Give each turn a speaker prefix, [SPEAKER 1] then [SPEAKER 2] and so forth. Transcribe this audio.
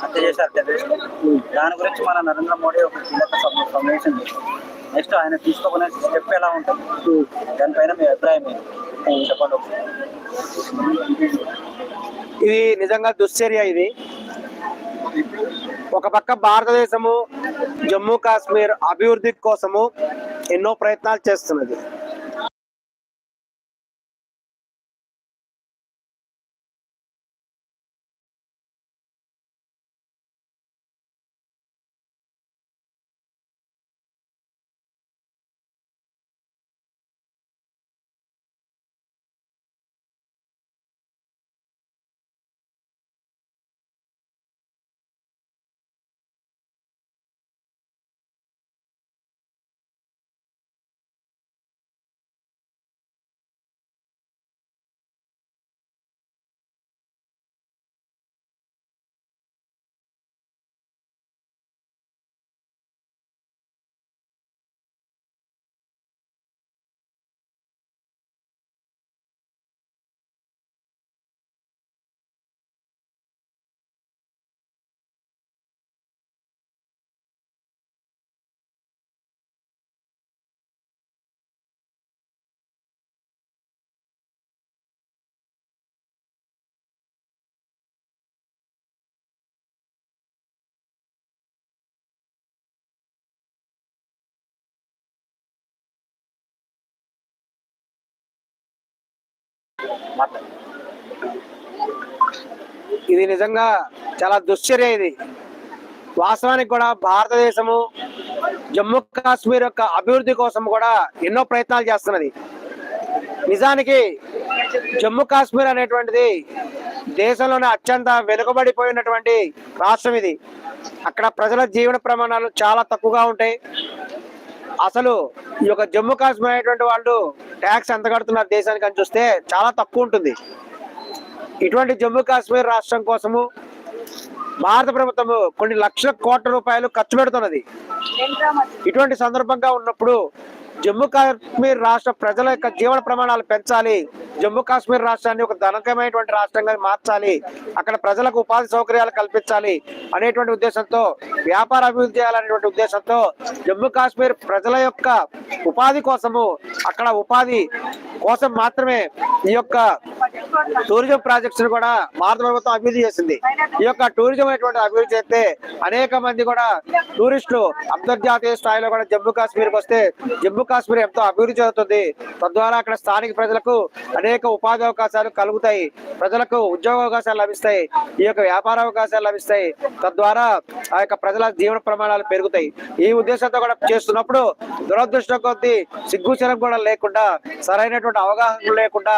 [SPEAKER 1] హత్య చేశారు టెర్రరిస్టులు. దాని గురించి మన నరేంద్ర మోడీ ఒక కీలక సమావేశం చేశారు. నెక్స్ట్ ఆయన తీసుకోకునే స్టెప్ ఎలా ఉంటుంది, దానిపైన మీ అభిప్రాయం ఏంటి చెప్పండి.
[SPEAKER 2] ఇది నిజంగా దుశ్చర్య. ఇది ఒక పక్క భారతదేశము జమ్మూ కాశ్మీర్ అభివృద్ధి కోసము ఎన్నో ప్రయత్నాలు చేస్తున్నది. ఇది నిజంగా చాలా దుశ్చర్య. ఇది వాస్తవానికి కూడా భారతదేశము జమ్మూ కాశ్మీర్ యొక్క అభివృద్ధి కోసం కూడా ఎన్నో ప్రయత్నాలు చేస్తున్నది. నిజానికి జమ్మూ కాశ్మీర్ అనేటువంటిది దేశంలోనే అత్యంత వెనుకబడిపోయినటువంటి రాష్ట్రం. ఇది అక్కడ ప్రజల జీవన ప్రమాణాలు చాలా తక్కువగా ఉంటాయి. అసలు ఈ యొక్క జమ్మూ కాశ్మీర్ అనేటువంటి వాళ్ళు ట్యాక్స్ ఎంత కడుతున్నారు దేశానికి అని చూస్తే చాలా తక్కువ ఉంటుంది. ఇటువంటి జమ్మూ కాశ్మీర్ రాష్ట్రం కోసము భారత ప్రభుత్వం కొన్ని లక్షల కోట్ల రూపాయలు ఖర్చు పెడుతున్నది. ఇటువంటి సందర్భంగా ఉన్నప్పుడు జమ్మూ కాశ్మీర్ రాష్ట్ర ప్రజల యొక్క జీవన ప్రమాణాలు పెంచాలి, జమ్మూ కాశ్మీర్ రాష్ట్రాన్ని ఒక ధనకమైనటువంటి రాష్ట్రంగా మార్చాలి, అక్కడ ప్రజలకు ఉపాధి సౌకర్యాలు కల్పించాలి అనేటువంటి ఉద్దేశంతో, వ్యాపార అభివృద్ధి చేయాలనేటువంటి ఉద్దేశంతో జమ్మూ కాశ్మీర్ ప్రజల యొక్క ఉపాధి కోసము, అక్కడ ఉపాధి కోసం మాత్రమే ఈ యొక్క టూరిజం ప్రాజెక్ట్స్ కూడా భారత ప్రభుత్వం అభివృద్ధి చేసింది. ఈ యొక్క టూరిజం అనేటువంటి అభివృద్ధి చేస్తే అనేక మంది కూడా టూరిస్టులు అంతర్జాతీయ స్థాయిలో కూడా జమ్మూ కాశ్మీర్కి వస్తే జమ్మూ కాశ్మీర్ ఎంతో అభివృద్ధి చెందుతుంది. తద్వారా అక్కడ స్థానిక ప్రజలకు అనేక ఉపాధి అవకాశాలు కలుగుతాయి, ప్రజలకు ఉద్యోగ అవకాశాలు లభిస్తాయి, ఈ యొక్క వ్యాపార అవకాశాలు లభిస్తాయి. తద్వారా ఆ యొక్క ప్రజల జీవన ప్రమాణాలు పెరుగుతాయి. ఈ ఉద్దేశంతో కూడా చేస్తున్నప్పుడు దురదృష్టం కొద్దీ సిగ్గుచరం కూడా లేకుండా, సరైనటువంటి అవగాహన లేకుండా